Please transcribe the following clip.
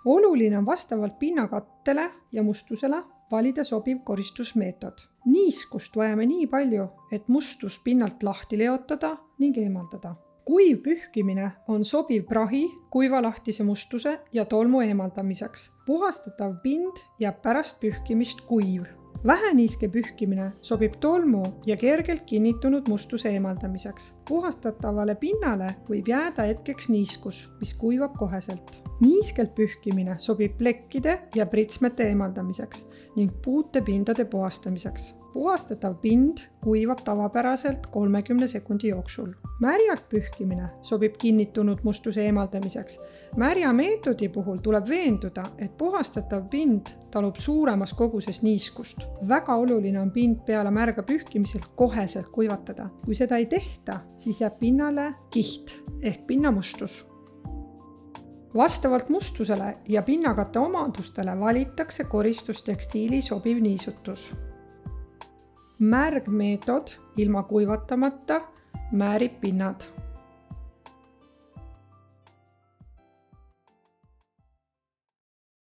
Oluline on vastavalt pinnakattele ja mustusele valida sobiv koristusmeetod. Niiskust vajame nii palju, et mustus pinnalt lahti leotada ning eemaldada. Kuiv pühkimine on sobiv prahi, kuiva lahtise mustuse ja tolmu eemaldamiseks. Puhastatav pind jääb pärast pühkimist kuiv. Väheniiske pühkimine sobib tolmu ja kergelt kinnitunud mustuse eemaldamiseks. Puhastatavale pinnale võib jääda hetkeks niiskus, mis kuivab koheselt. Niiskelt pühkimine sobib plekkide ja pritsmete eemaldamiseks ning puute pindade puhastamiseks. Puhastatav pind kuivab tavapäraselt 30 sekundi jooksul. Märjalt pühkimine sobib kinnitunud mustuse eemaldamiseks. Märja meetodi puhul tuleb veenduda, et puhastatav pind talub suuremas koguses niiskust. Väga oluline on pind peale märga pühkimisel koheselt kuivatada. Kui seda ei tehta, siis jääb pinnale kiht ehk pinnamustus. Vastavalt mustusele ja pinnakatte omadustele valitakse koristustekstiili sobiv niisutus. Märg meetod ilma kuivatamata määrib pinnad.